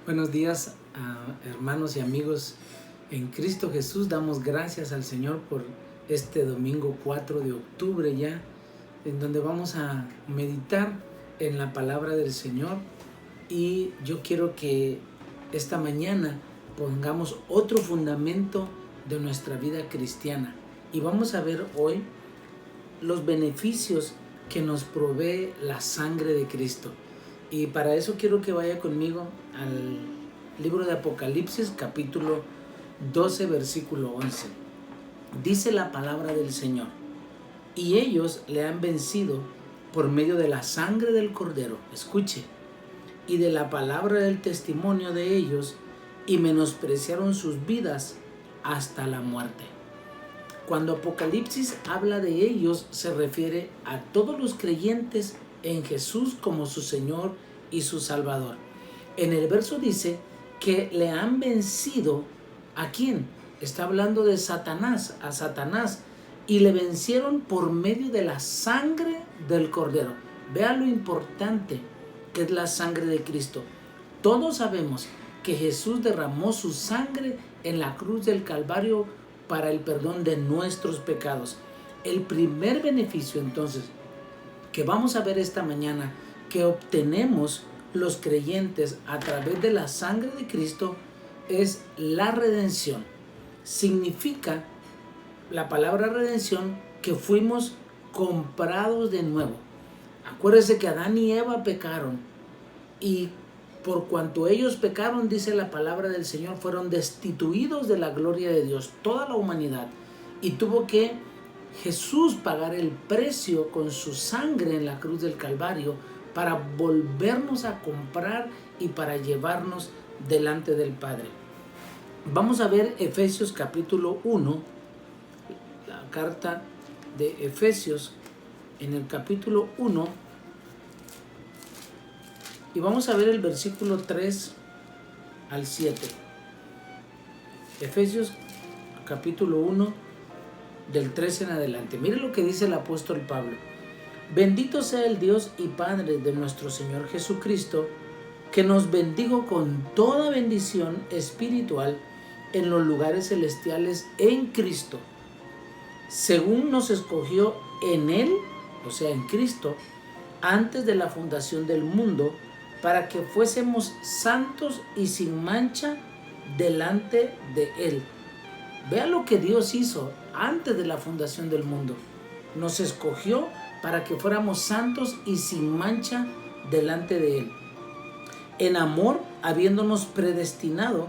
Buenos días, hermanos y amigos en Cristo Jesús. Damos gracias al Señor por este domingo 4 de octubre ya, en donde vamos a meditar en la palabra del Señor. Y yo quiero que esta mañana pongamos otro fundamento de nuestra vida cristiana. Y vamos a ver hoy los beneficios que nos provee la sangre de Cristo. Y para eso quiero que vaya conmigo al libro de Apocalipsis, capítulo 12, versículo 11. Dice la palabra del Señor: y ellos le han vencido por medio de la sangre del Cordero, escuche, y de la palabra del testimonio de ellos, y menospreciaron sus vidas hasta la muerte. Cuando Apocalipsis habla de ellos, se refiere a todos los creyentes en Jesús como su Señor y su Salvador. En el verso dice que le han vencido. ¿A quién? Está hablando de Satanás, a Satanás, y le vencieron por medio de la sangre del Cordero. Vea lo importante que es la sangre de Cristo. Todos sabemos que Jesús derramó su sangre en la cruz del Calvario para el perdón de nuestros pecados. El primer beneficio entonces que vamos a ver esta mañana que obtenemos los creyentes a través de la sangre de Cristo es la redención. Significa la palabra redención que fuimos comprados de nuevo. Acuérdense que Adán y Eva pecaron, y por cuanto ellos pecaron, dice la palabra del Señor, fueron destituidos de la gloria de Dios, toda la humanidad, y tuvo que Jesús pagar el precio con su sangre en la cruz del Calvario para volvernos a comprar y para llevarnos delante del Padre. Vamos a ver Efesios capítulo 1, la carta de Efesios en el capítulo 1, y vamos a ver el versículo 3 al 7. Efesios capítulo 1, del 3 en adelante. Mire lo que dice el apóstol Pablo: bendito sea el Dios y Padre de nuestro Señor Jesucristo, que nos bendijo con toda bendición espiritual en los lugares celestiales en Cristo, según nos escogió en Él, o sea en Cristo, antes de la fundación del mundo, para que fuésemos santos y sin mancha delante de Él. Vea lo que Dios hizo antes de la fundación del mundo. Nos escogió para que fuéramos santos y sin mancha delante de Él. En amor, habiéndonos predestinado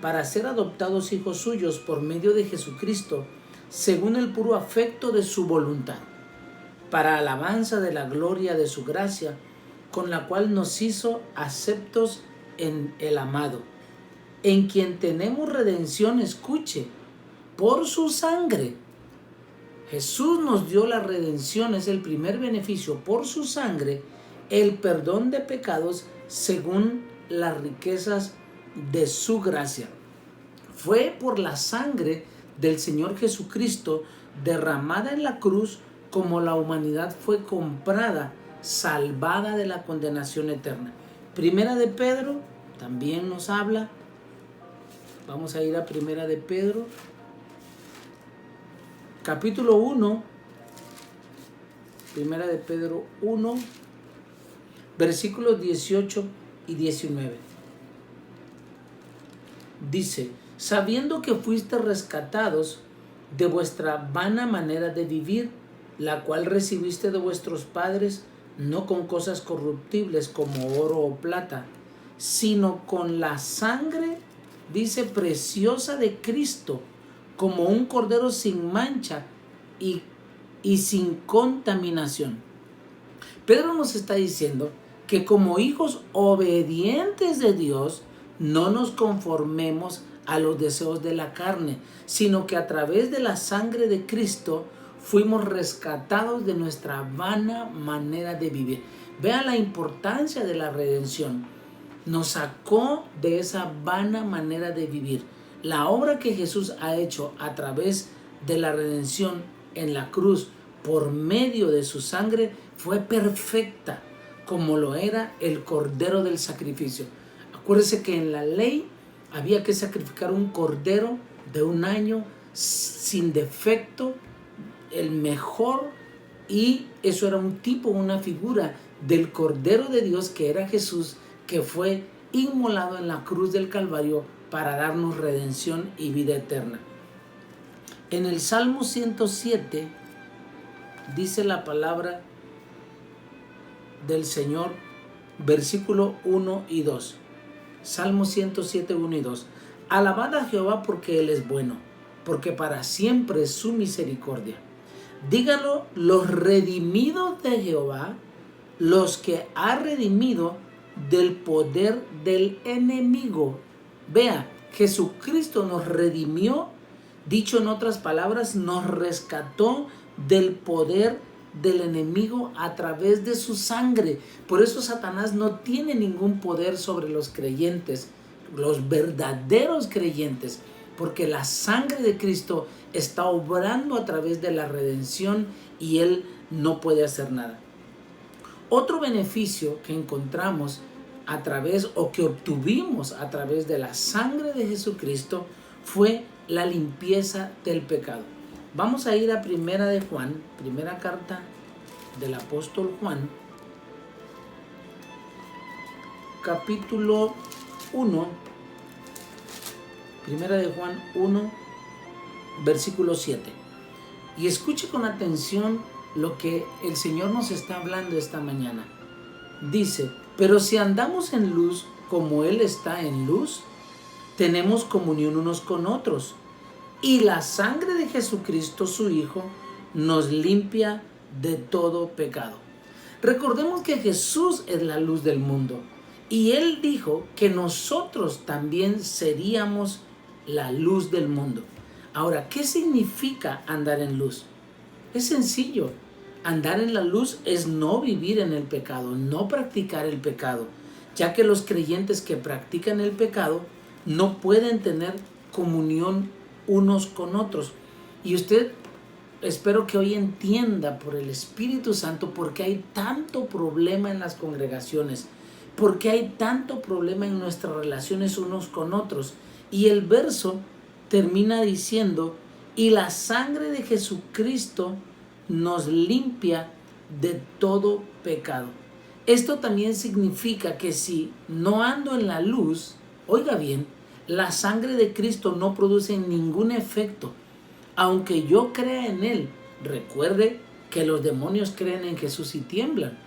para ser adoptados hijos suyos por medio de Jesucristo, según el puro afecto de su voluntad, para alabanza de la gloria de su gracia, con la cual nos hizo aceptos en el amado, en quien tenemos redención, escuche, por su sangre. Jesús nos dio la redención, es el primer beneficio, por su sangre, el perdón de pecados según las riquezas de su gracia. Fue por la sangre del Señor Jesucristo derramada en la cruz como la humanidad fue comprada, salvada de la condenación eterna. Primera de Pedro también nos habla. Vamos a ir a Primera de Pedro, capítulo 1, Primera de Pedro 1, versículos 18 y 19. Dice: sabiendo que fuiste rescatados de vuestra vana manera de vivir, la cual recibiste de vuestros padres, no con cosas corruptibles como oro o plata, sino con la sangre, dice, preciosa de Cristo, como un cordero sin mancha y sin contaminación. Pedro nos está diciendo que como hijos obedientes de Dios, no nos conformemos a los deseos de la carne, sino que a través de la sangre de Cristo fuimos rescatados de nuestra vana manera de vivir. Vean la importancia de la redención. Nos sacó de esa vana manera de vivir. La obra que Jesús ha hecho a través de la redención en la cruz por medio de su sangre fue perfecta, como lo era el cordero del sacrificio. Acuérdese que en la ley había que sacrificar un cordero de 1 año sin defecto, el mejor, y eso era un tipo, una figura del Cordero de Dios que era Jesús, que fue inmolado en la cruz del Calvario para darnos redención y vida eterna. En el Salmo 107 dice la palabra del Señor, versículo 1 y 2. Salmo 107, 1 y 2. Alabad a Jehová porque Él es bueno, porque para siempre es su misericordia. Díganlo los redimidos de Jehová, los que ha redimido del poder del enemigo. Vea, Jesucristo nos redimió, dicho en otras palabras, nos rescató del poder del enemigo a través de su sangre. Por eso Satanás no tiene ningún poder sobre los creyentes, los verdaderos creyentes, porque la sangre de Cristo está obrando a través de la redención y Él no puede hacer nada. Otro beneficio que encontramos a través, o que obtuvimos a través de la sangre de Jesucristo, fue la limpieza del pecado. Vamos a ir a Primera de Juan, primera carta del apóstol Juan, capítulo 1, Primera de Juan 1, versículo 7. Y escuche con atención lo que el Señor nos está hablando esta mañana. Dice, pero si andamos en luz como Él está en luz, tenemos comunión unos con otros. Y la sangre de Jesucristo, su Hijo, nos limpia de todo pecado. Recordemos que Jesús es la luz del mundo. Y Él dijo que nosotros también seríamos la luz del mundo. Ahora, ¿qué significa andar en luz? Es sencillo. Andar en la luz es no vivir en el pecado, no practicar el pecado, ya que los creyentes que practican el pecado no pueden tener comunión unos con otros. Y usted, espero que hoy entienda por el Espíritu Santo por qué hay tanto problema en las congregaciones, por qué hay tanto problema en nuestras relaciones unos con otros. Y el verso termina diciendo, y la sangre de Jesucristo nos limpia de todo pecado. Esto también significa que si no ando en la luz, oiga bien, la sangre de Cristo no produce ningún efecto. Aunque yo crea en Él, recuerde que los demonios creen en Jesús y tiemblan.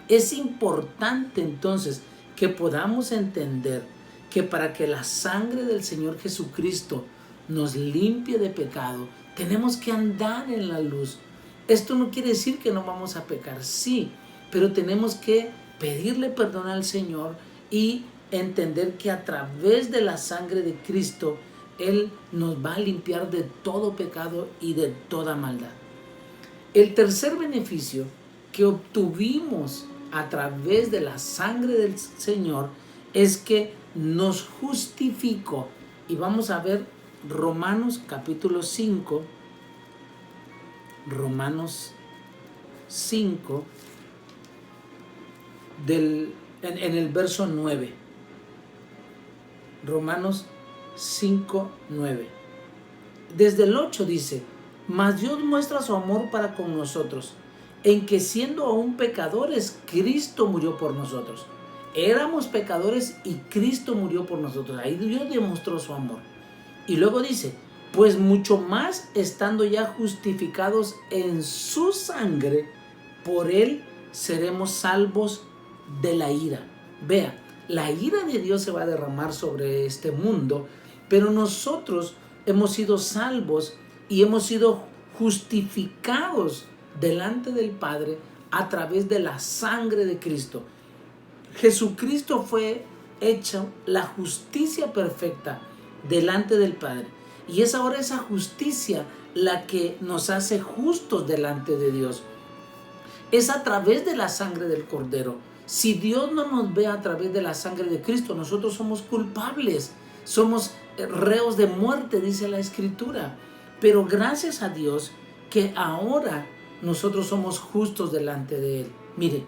Es importante entonces que podamos entender que para que la sangre del Señor Jesucristo nos limpie de pecado, tenemos que andar en la luz. Esto no quiere decir que no vamos a pecar, sí, pero tenemos que pedirle perdón al Señor y entender que a través de la sangre de Cristo, Él nos va a limpiar de todo pecado y de toda maldad. El tercer beneficio que obtuvimos a través de la sangre del Señor es que nos justificó. Y vamos a ver Romanos capítulo 5, Romanos 5, en el verso 9. Romanos 5, 9. Desde el 8 dice, mas Dios muestra su amor para con nosotros, en que siendo aún pecadores, Cristo murió por nosotros. Éramos pecadores y Cristo murió por nosotros. Ahí Dios demostró su amor. Y luego dice, pues mucho más estando ya justificados en su sangre, por Él seremos salvos de la ira. Vea, la ira de Dios se va a derramar sobre este mundo, pero nosotros hemos sido salvos y hemos sido justificados delante del Padre a través de la sangre de Cristo. Jesucristo fue hecho la justicia perfecta delante del Padre. Y es ahora esa justicia la que nos hace justos delante de Dios. Es a través de la sangre del Cordero. Si Dios no nos ve a través de la sangre de Cristo, nosotros somos culpables. Somos reos de muerte, dice la Escritura. Pero gracias a Dios que ahora nosotros somos justos delante de Él. Mire,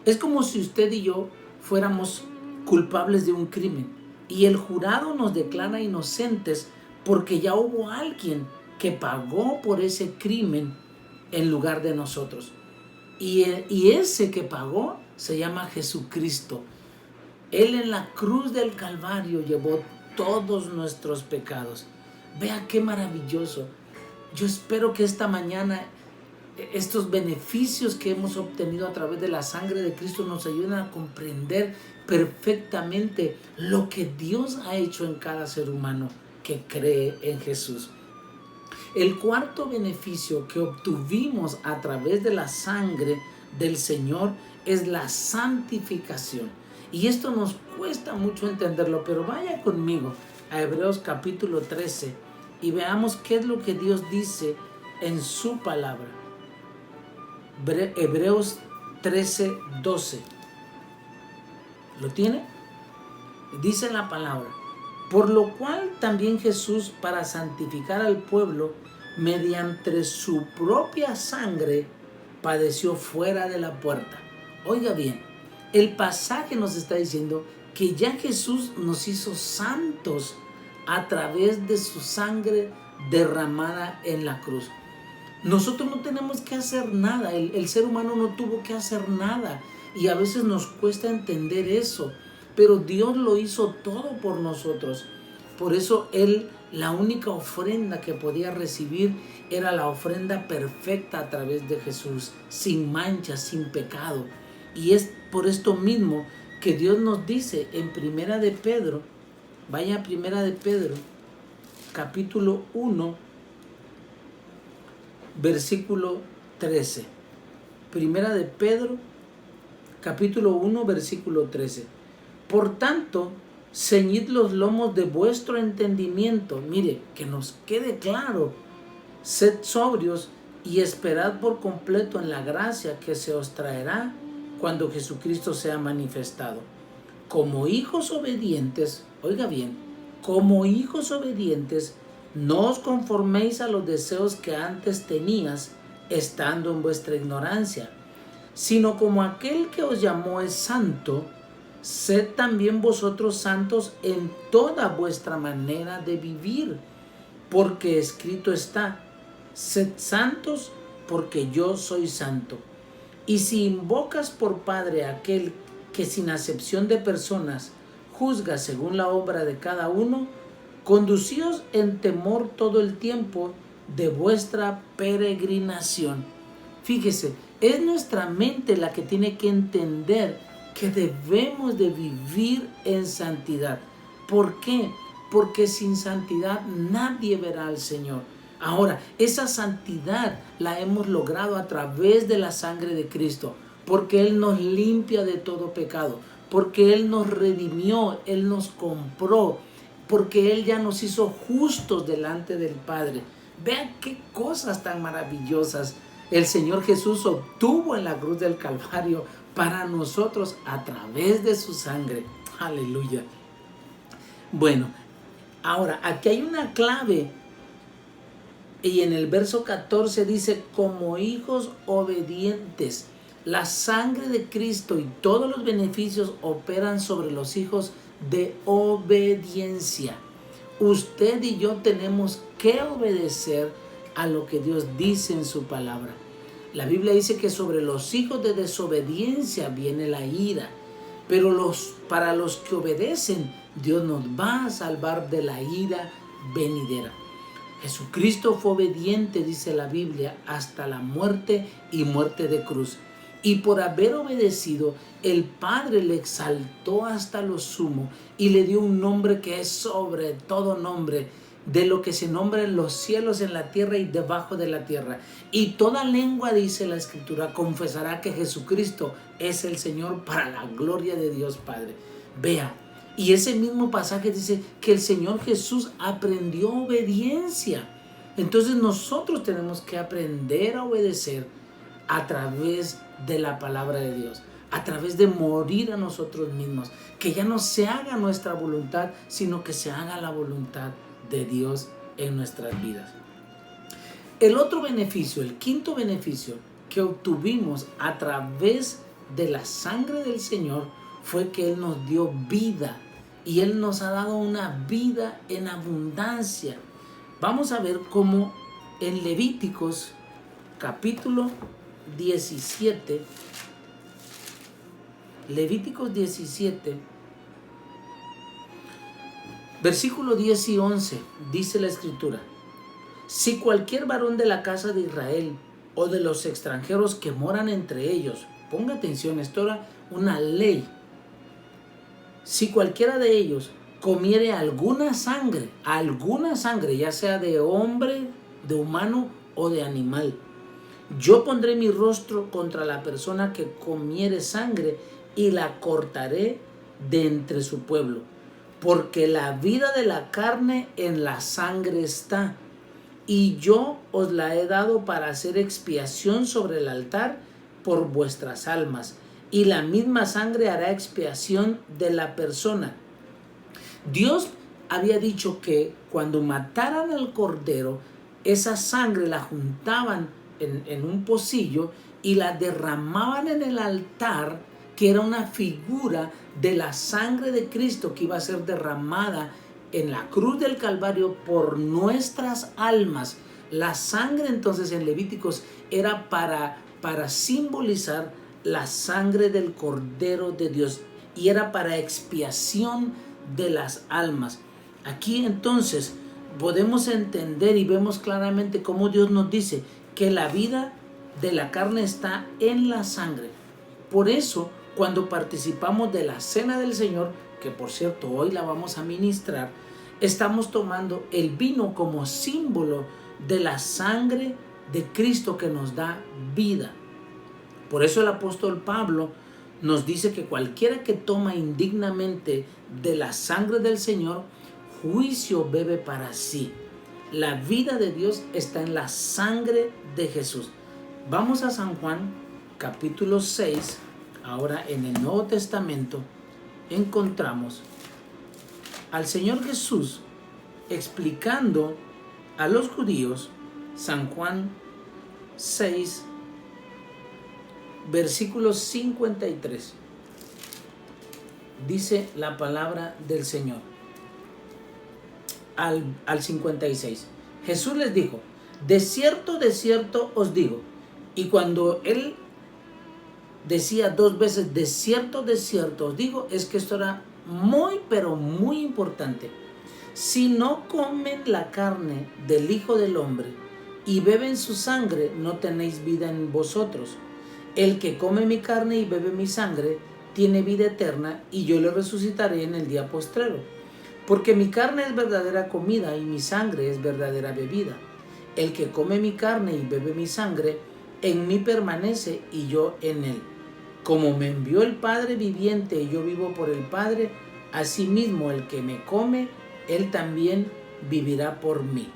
es como si usted y yo fuéramos culpables de un crimen. Y el jurado nos declara inocentes porque ya hubo alguien que pagó por ese crimen en lugar de nosotros. Y ese que pagó se llama Jesucristo. Él en la cruz del Calvario llevó todos nuestros pecados. Vea qué maravilloso. Yo espero que esta mañana estos beneficios que hemos obtenido a través de la sangre de Cristo nos ayuden a comprender perfectamente lo que Dios ha hecho en cada ser humano que cree en Jesús. El cuarto beneficio que obtuvimos a través de la sangre del Señor es la santificación. Y esto nos cuesta mucho entenderlo, pero vaya conmigo a Hebreos capítulo 13 y veamos qué es lo que Dios dice en su palabra. Hebreos 13, 12. ¿Lo tiene? Dice la palabra: por lo cual también Jesús, para santificar al pueblo, mediante su propia sangre, padeció fuera de la puerta. Oiga bien, el pasaje nos está diciendo que ya Jesús nos hizo santos a través de su sangre derramada en la cruz. Nosotros no tenemos que hacer nada, el ser humano no tuvo que hacer nada y a veces nos cuesta entender eso, pero Dios lo hizo todo por nosotros. Por eso la única ofrenda que podía recibir era la ofrenda perfecta a través de Jesús, sin mancha, sin pecado. Y es por esto mismo que Dios nos dice en Primera de Pedro, vaya a Primera de Pedro, capítulo 1, versículo 13. Primera de Pedro, capítulo 1, versículo 13. Por tanto, ceñid los lomos de vuestro entendimiento. Mire, que nos quede claro. Sed sobrios y esperad por completo en la gracia que se os traerá cuando Jesucristo sea manifestado. Como hijos obedientes, oiga bien, como hijos obedientes, no os conforméis a los deseos que antes tenías, estando en vuestra ignorancia, sino como aquel que os llamó es santo, sed también vosotros santos en toda vuestra manera de vivir, porque escrito está: sed santos porque yo soy santo. Y si invocas por Padre a aquel que sin acepción de personas juzga según la obra de cada uno, conducíos en temor todo el tiempo de vuestra peregrinación. Fíjese, es nuestra mente la que tiene que entender que debemos de vivir en santidad. ¿Por qué? Porque sin santidad nadie verá al Señor. Ahora, esa santidad la hemos logrado a través de la sangre de Cristo, porque Él nos limpia de todo pecado, porque Él nos redimió, Él nos compró, porque Él ya nos hizo justos delante del Padre. Vean qué cosas tan maravillosas el Señor Jesús obtuvo en la cruz del Calvario para nosotros a través de su sangre. Aleluya. Bueno, ahora aquí hay una clave. Y en el verso 14 dice: como hijos obedientes. La sangre de Cristo y todos los beneficios operan sobre los hijos de obediencia. Usted y yo tenemos que obedecer a lo que Dios dice en su palabra. La Biblia dice que sobre los hijos de desobediencia viene la ira, pero para los que obedecen, Dios nos va a salvar de la ira venidera. Jesucristo fue obediente, dice la Biblia, hasta la muerte y muerte de cruz. Y por haber obedecido, el Padre le exaltó hasta lo sumo y le dio un nombre que es sobre todo nombre, de lo que se nombra en los cielos, en la tierra y debajo de la tierra. Y toda lengua, dice la Escritura, confesará que Jesucristo es el Señor, para la gloria de Dios Padre. Vea, y ese mismo pasaje dice que el Señor Jesús aprendió obediencia. Entonces nosotros tenemos que aprender a obedecer a través de la palabra de Dios, a través de morir a nosotros mismos, que ya no se haga nuestra voluntad, sino que se haga la voluntad de Dios en nuestras vidas. El otro beneficio, el quinto beneficio que obtuvimos a través de la sangre del Señor, fue que Él nos dio vida y Él nos ha dado una vida en abundancia. Vamos a ver cómo en Levíticos capítulo 17, Levíticos 17, versículo 10 y 11, dice la Escritura: si cualquier varón de la casa de Israel o de los extranjeros que moran entre ellos, ponga atención, esto era una ley, si cualquiera de ellos comiere alguna sangre, ya sea de hombre, de humano o de animal, yo pondré mi rostro contra la persona que comiere sangre y la cortaré de entre su pueblo, porque la vida de la carne en la sangre está, y yo os la he dado para hacer expiación sobre el altar por vuestras almas, y la misma sangre hará expiación de la persona. Dios había dicho que cuando mataran al cordero, esa sangre la juntaban en un pocillo y la derramaban en el altar, que era una figura de la sangre de Cristo que iba a ser derramada en la cruz del Calvario por nuestras almas. La sangre entonces en Levíticos era para simbolizar la sangre del Cordero de Dios y era para expiación de las almas. Aquí entonces podemos entender y vemos claramente cómo Dios nos dice que la vida de la carne está en la sangre. Por eso, cuando participamos de la Cena del Señor, que por cierto hoy la vamos a ministrar, estamos tomando el vino como símbolo de la sangre de Cristo que nos da vida. Por eso el apóstol Pablo nos dice que cualquiera que toma indignamente de la sangre del Señor, juicio bebe para sí. La vida de Dios está en la sangre de Jesús. Vamos a San Juan, capítulo 6. Ahora en el Nuevo Testamento encontramos al Señor Jesús explicando a los judíos. San Juan 6, versículo 53. Dice la palabra del Señor. Al 56. Jesús les dijo: de cierto os digo. Y cuando Él decía 2 veces, de cierto os digo, es que esto era muy, pero muy importante. Si no comen la carne del Hijo del Hombre y beben su sangre, no tenéis vida en vosotros. El que come mi carne y bebe mi sangre tiene vida eterna, y yo le resucitaré en el día postrero. Porque mi carne es verdadera comida y mi sangre es verdadera bebida. El que come mi carne y bebe mi sangre, en mí permanece y yo en él. Como me envió el Padre viviente y yo vivo por el Padre, asimismo el que me come, él también vivirá por mí.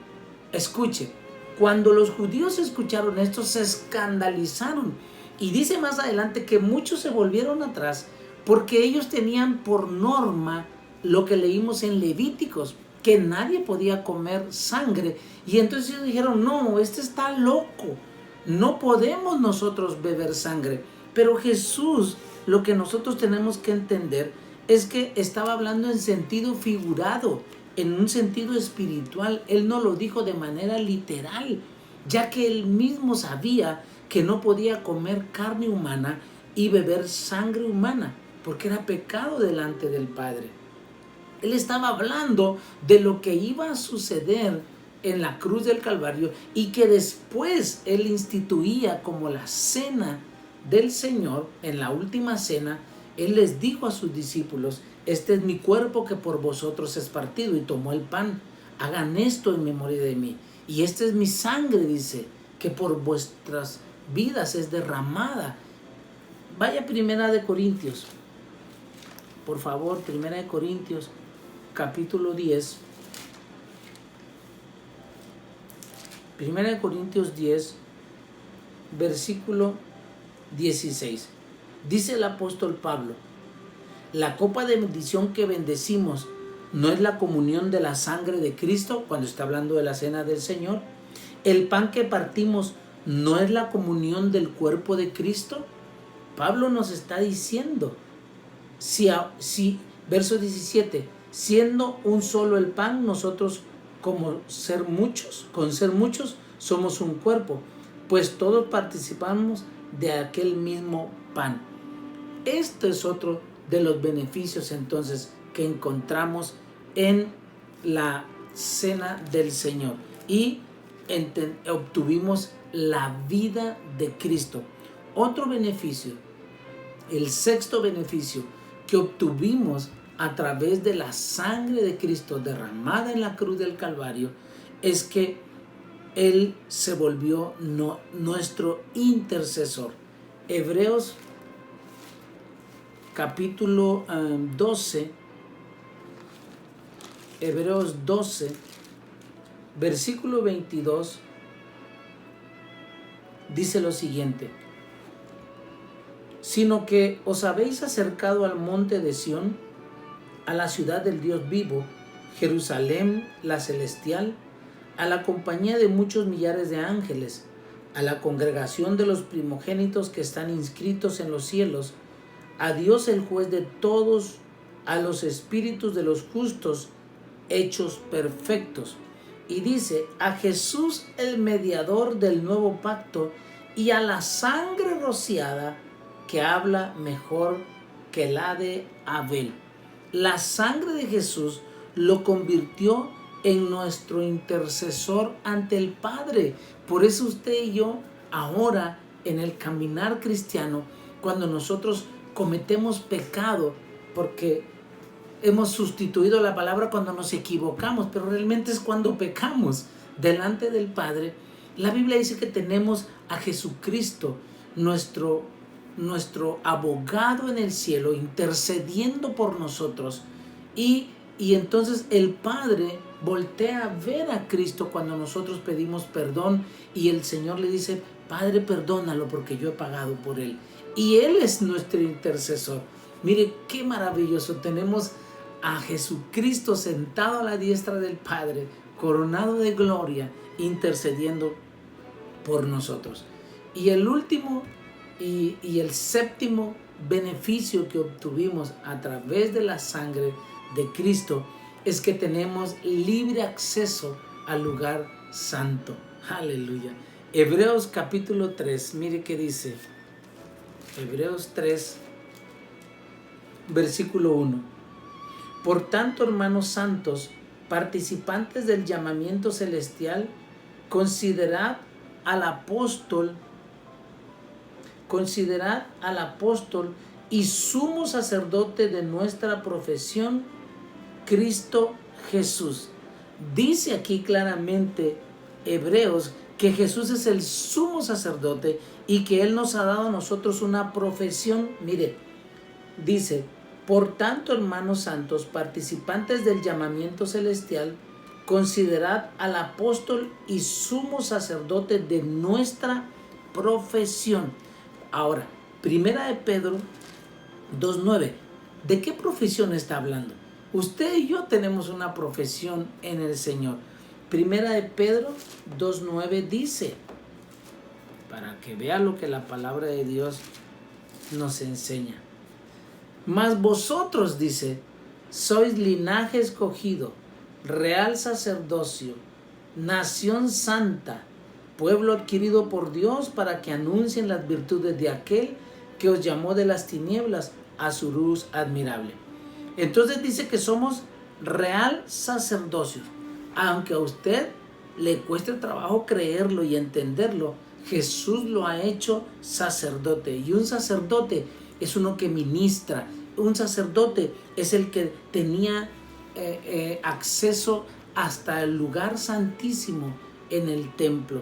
Escuche, cuando los judíos escucharon esto, se escandalizaron. Y dice más adelante que muchos se volvieron atrás porque ellos tenían por norma lo que leímos en Levíticos, que nadie podía comer sangre. Y entonces ellos dijeron: no, este está loco, no podemos nosotros beber sangre. Pero Jesús, lo que nosotros tenemos que entender es que estaba hablando en sentido figurado, en un sentido espiritual. Él no lo dijo de manera literal, ya que él mismo sabía que no podía comer carne humana y beber sangre humana, porque era pecado delante del Padre. Él estaba hablando de lo que iba a suceder en la cruz del Calvario y que después él instituía como la cena del Señor. En la última cena, él les dijo a sus discípulos: este es mi cuerpo que por vosotros es partido, y tomó el pan. Hagan esto en memoria de mí. Y esta es mi sangre, dice, que por vuestras vidas es derramada. Vaya Primera de Corintios, por favor, Primera de Corintios, capítulo 10. Primera de Corintios 10, versículo 16. Dice el apóstol Pablo: la copa de bendición que bendecimos, ¿no es la comunión de la sangre de Cristo? Cuando está hablando de la cena del Señor. El pan que partimos, ¿no es la comunión del cuerpo de Cristo? Pablo nos está diciendo Verso 17, siendo un solo el pan, nosotros con ser muchos, somos un cuerpo, pues todos participamos de aquel mismo pan. Este es otro de los beneficios entonces que encontramos en la cena del Señor y obtuvimos la vida de Cristo. Otro beneficio, el sexto beneficio que obtuvimos a través de la sangre de Cristo derramada en la cruz del Calvario, es que Él se volvió nuestro intercesor. Hebreos capítulo 12, Hebreos 12, versículo 22, dice lo siguiente: sino que os habéis acercado al monte de Sión, a la ciudad del Dios vivo, Jerusalén la celestial, a la compañía de muchos millares de ángeles, a la congregación de los primogénitos que están inscritos en los cielos, a Dios el juez de todos, a los espíritus de los justos hechos perfectos. Y dice, a Jesús el mediador del nuevo pacto, y a la sangre rociada que habla mejor que la de Abel. La sangre de Jesús lo convirtió en nuestro intercesor ante el Padre. Por eso usted y yo ahora en el caminar cristiano, cuando nosotros cometemos pecado, porque hemos sustituido la palabra cuando nos equivocamos, pero realmente es cuando pecamos delante del Padre. La Biblia dice que tenemos a Jesucristo, nuestro abogado en el cielo, intercediendo por nosotros. Y entonces el Padre voltea a ver a Cristo cuando nosotros pedimos perdón, y el Señor le dice, Padre, perdónalo porque yo he pagado por él. Y Él es nuestro intercesor. Mire qué maravilloso. Tenemos a Jesucristo sentado a la diestra del Padre, coronado de gloria, intercediendo por nosotros. Y el último y el séptimo beneficio que obtuvimos a través de la sangre de Cristo es que tenemos libre acceso al lugar santo. Aleluya. Hebreos capítulo 3, mire qué dice. Hebreos 3, versículo 1. Por tanto, hermanos santos, participantes del llamamiento celestial, considerad al apóstol y sumo sacerdote de nuestra profesión, Cristo Jesús. Dice aquí claramente Hebreos que Jesús es el sumo sacerdote y que Él nos ha dado a nosotros una profesión. Mire, dice, por tanto, hermanos santos, participantes del llamamiento celestial, considerad al apóstol y sumo sacerdote de nuestra profesión. Ahora, primera de Pedro 2:9, ¿de qué profesión está hablando? Usted y yo tenemos una profesión en el Señor. Primera de Pedro 2:9 dice, para que vea lo que la palabra de Dios nos enseña. Mas vosotros, dice, sois linaje escogido, real sacerdocio, nación santa, pueblo adquirido por Dios para que anuncien las virtudes de aquel que os llamó de las tinieblas a su luz admirable. Entonces dice que somos real sacerdocio. Aunque a usted le cueste trabajo creerlo y entenderlo, Jesús lo ha hecho sacerdote. Y un sacerdote es uno que ministra. Un sacerdote es el que tenía acceso hasta el lugar santísimo en el templo.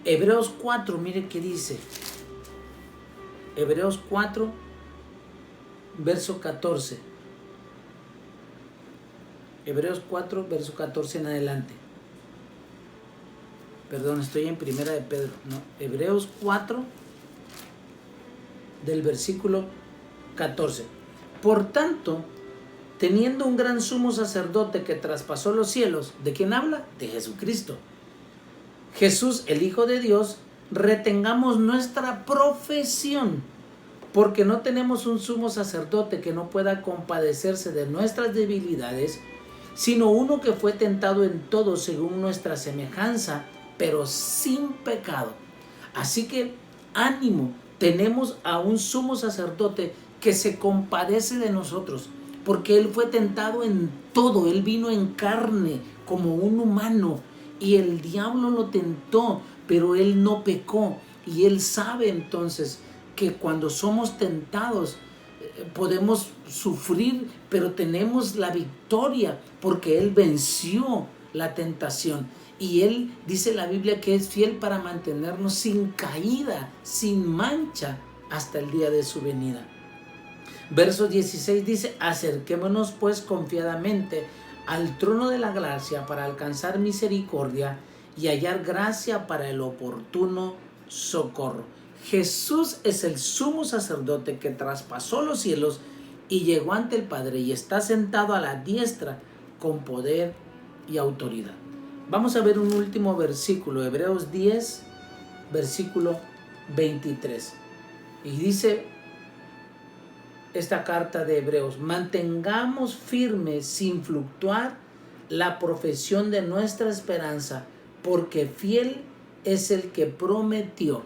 Hebreos 4, mire qué dice. Hebreos 4, verso 14. Hebreos 4, verso 14 en adelante. Perdón, estoy en primera de Pedro. No, Hebreos 4, del versículo 14. Por tanto, teniendo un gran sumo sacerdote que traspasó los cielos, ¿de quién habla? De Jesucristo. Jesús, el Hijo de Dios, retengamos nuestra profesión. porque no tenemos un sumo sacerdote que no pueda compadecerse de nuestras debilidades, sino uno que fue tentado en todo según nuestra semejanza, pero sin pecado. Así que ánimo, tenemos a un sumo sacerdote que se compadece de nosotros, porque Él fue tentado en todo, Él vino en carne como un humano, y el diablo lo tentó, pero Él no pecó, y Él sabe entonces que cuando somos tentados podemos sufrir, pero tenemos la victoria porque Él venció la tentación. Y Él dice la Biblia que es fiel para mantenernos sin caída, sin mancha, hasta el día de su venida. Verso 16 dice: acerquémonos pues confiadamente al trono de la gracia para alcanzar misericordia y hallar gracia para el oportuno socorro. Jesús es el sumo sacerdote que traspasó los cielos y llegó ante el Padre y está sentado a la diestra con poder y autoridad. Vamos a ver un último versículo, Hebreos 10, versículo 23. Y dice esta carta de Hebreos: mantengamos firme sin fluctuar la profesión de nuestra esperanza, porque fiel es el que prometió.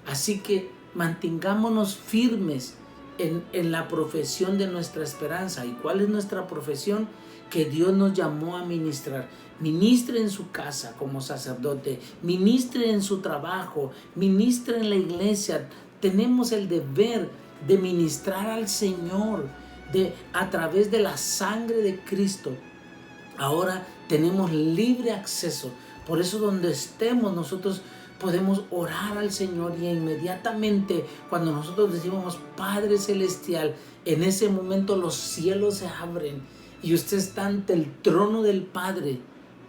Así que mantengámonos firmes en la profesión de nuestra esperanza. ¿Y cuál es nuestra profesión? Que Dios nos llamó a ministrar. Ministre en su casa como sacerdote, ministre en su trabajo, ministre en la iglesia. Tenemos el deber de ministrar al Señor a través de la sangre de Cristo. Ahora tenemos libre acceso. Por eso donde estemos nosotros podemos orar al Señor, y inmediatamente cuando nosotros decimos Padre Celestial, en ese momento los cielos se abren y usted está ante el trono del Padre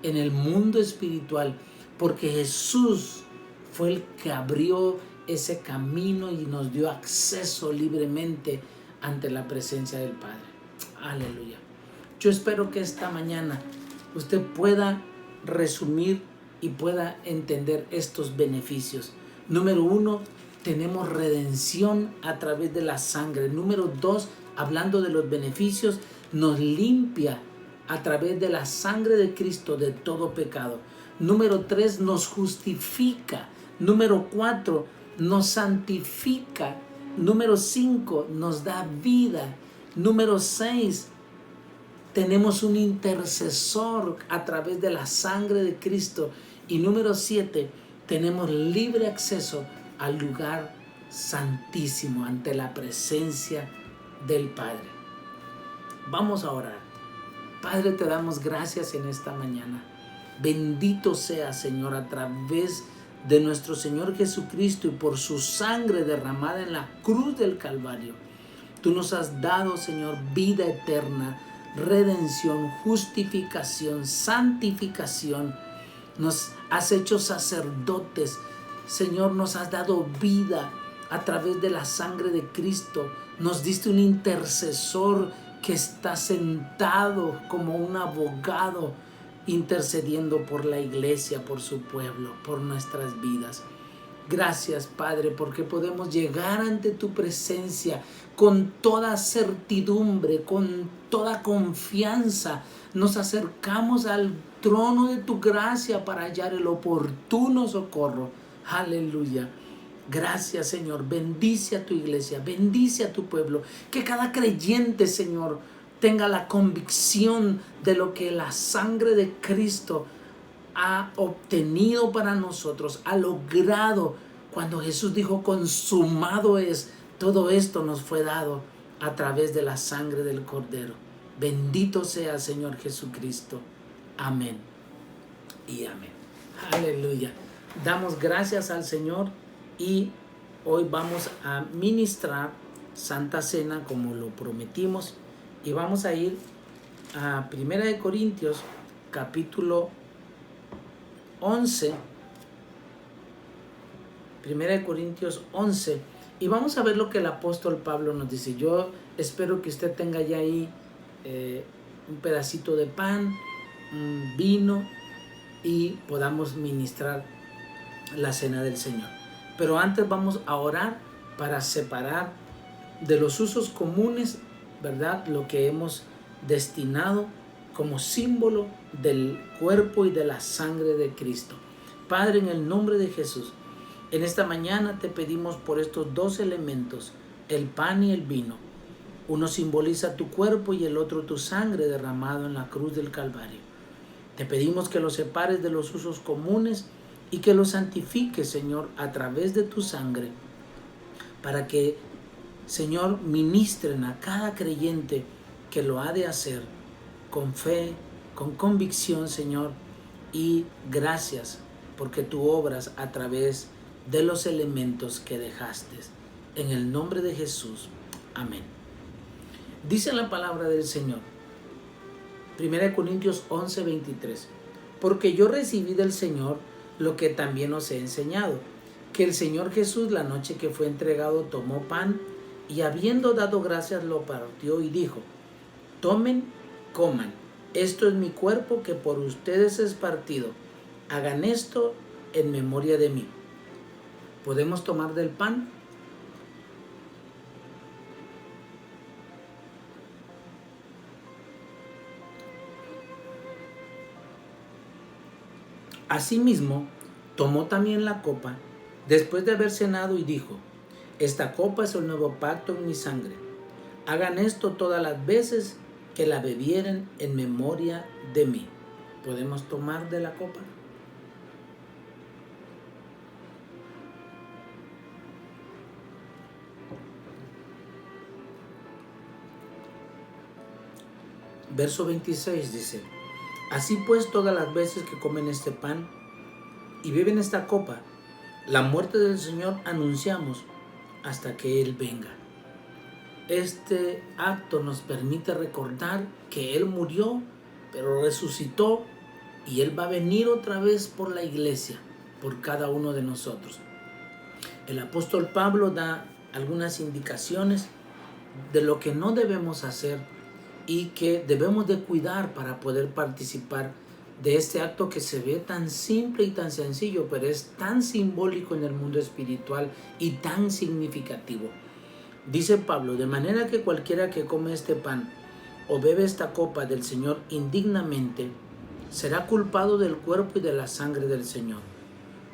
en el mundo espiritual, porque Jesús fue el que abrió ese camino y nos dio acceso libremente ante la presencia del Padre. Aleluya. Yo espero que esta mañana usted pueda resumir y pueda entender estos beneficios. Número 1, tenemos redención a través de la sangre. Número 2, hablando de los beneficios, nos limpia a través de la sangre de Cristo de todo pecado. Número 3, nos justifica. Número 4, nos santifica. Número 5, nos da vida. Número 6, tenemos un intercesor a través de la sangre de Cristo. Y número 7, tenemos libre acceso al lugar santísimo ante la presencia del Padre. Vamos a orar. Padre, te damos gracias en esta mañana. Bendito sea, Señor, a través de nuestro Señor Jesucristo y por su sangre derramada en la cruz del Calvario. Tú nos has dado, Señor, vida eterna, redención, justificación, santificación. Nos has hecho sacerdotes. Señor, nos has dado vida a través de la sangre de Cristo. Nos diste un intercesor que está sentado como un abogado intercediendo por la iglesia, por su pueblo, por nuestras vidas. Gracias, Padre, porque podemos llegar ante tu presencia con toda certidumbre, con toda confianza. Nos acercamos al trono de tu gracia para hallar el oportuno socorro. Aleluya. Gracias, Señor. Bendice a tu iglesia, bendice a tu pueblo. Que cada creyente, Señor, tenga la convicción de lo que la sangre de Cristo ha obtenido para nosotros, ha logrado. Cuando Jesús dijo consumado es, todo esto nos fue dado a través de la sangre del Cordero. Bendito sea, Señor Jesucristo. Amén y amén. Aleluya. Damos gracias al Señor y hoy vamos a ministrar Santa Cena como lo prometimos, y vamos a ir a 1 Corintios capítulo 11, 1 Corintios 11, y vamos a ver lo que el apóstol Pablo nos dice. Yo espero que usted tenga ya ahí un pedacito de pan, un vino, y podamos ministrar la cena del Señor. Pero antes vamos a orar para separar de los usos comunes, ¿verdad? Lo que hemos destinado como símbolo del cuerpo y de la sangre de Cristo. Padre, en el nombre de Jesús, en esta mañana te pedimos por estos dos elementos, el pan y el vino. Uno simboliza tu cuerpo y el otro tu sangre derramado en la cruz del Calvario. Te pedimos que los separes de los usos comunes y que los santifiques, Señor, a través de tu sangre, para que, Señor, ministren a cada creyente que lo ha de hacer con fe, con convicción, Señor, y gracias porque tú obras a través de los elementos que dejaste. En el nombre de Jesús. Amén. Dice la palabra del Señor, 1 Corintios 11:23, porque yo recibí del Señor lo que también os he enseñado, que el Señor Jesús, la noche que fue entregado, tomó pan y habiendo dado gracias lo partió y dijo, tomen, coman, esto es mi cuerpo que por ustedes es partido, hagan esto en memoria de mí. ¿Podemos tomar del pan? Asimismo, tomó también la copa, después de haber cenado, y dijo, esta copa es el nuevo pacto en mi sangre. Hagan esto todas las veces que la bebieren en memoria de mí. ¿Podemos tomar de la copa? Verso 26 dice, así pues todas las veces que comen este pan y beben esta copa, la muerte del Señor anunciamos hasta que Él venga. Este acto nos permite recordar que Él murió, pero resucitó y Él va a venir otra vez por la iglesia, por cada uno de nosotros. El apóstol Pablo da algunas indicaciones de lo que no debemos hacer y que debemos de cuidar para poder participar de este acto que se ve tan simple y tan sencillo, pero es tan simbólico en el mundo espiritual y tan significativo. Dice Pablo, de manera que cualquiera que come este pan o bebe esta copa del Señor indignamente, será culpado del cuerpo y de la sangre del Señor.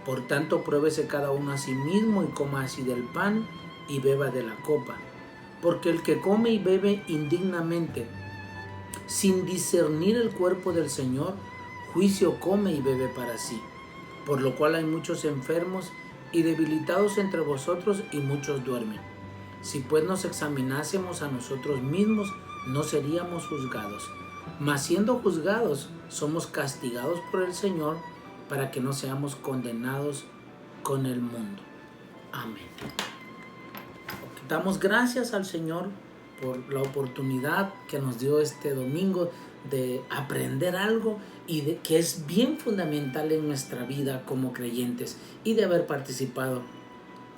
Por tanto, pruébese cada uno a sí mismo y coma así del pan y beba de la copa. Porque el que come y bebe indignamente, sin discernir el cuerpo del Señor, juicio come y bebe para sí. Por lo cual hay muchos enfermos y debilitados entre vosotros y muchos duermen. Si pues nos examinásemos a nosotros mismos, no seríamos juzgados. Mas siendo juzgados, somos castigados por el Señor para que no seamos condenados con el mundo. Amén. Damos gracias al Señor por la oportunidad que nos dio este domingo de aprender algo y de que es bien fundamental en nuestra vida como creyentes y de haber participado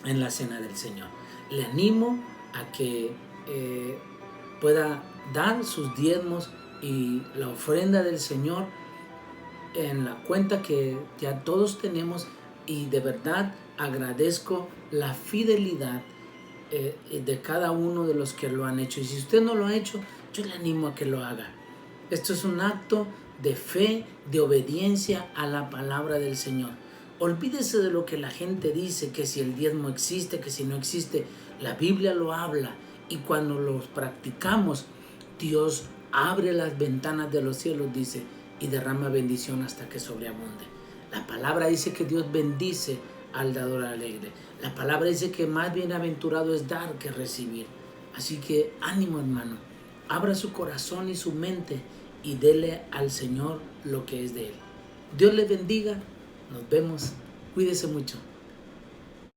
en la cena del Señor. Le animo a que pueda dar sus diezmos y la ofrenda del Señor en la cuenta que ya todos tenemos, y de verdad agradezco la fidelidad de cada uno de los que lo han hecho. Y si usted no lo ha hecho, yo le animo a que lo haga. Esto es un acto de fe, de obediencia a la palabra del Señor. Olvídese de lo que la gente dice, que si el diezmo existe, que si no existe. La Biblia lo habla, y cuando los practicamos, Dios abre las ventanas de los cielos, dice, y derrama bendición hasta que sobreabunde. La palabra dice que Dios bendice al dador alegre. La palabra dice que más bienaventurado es dar que recibir. Así que ánimo, hermano, abra su corazón y su mente y dele al Señor lo que es de Él. Dios le bendiga, nos vemos, cuídese mucho.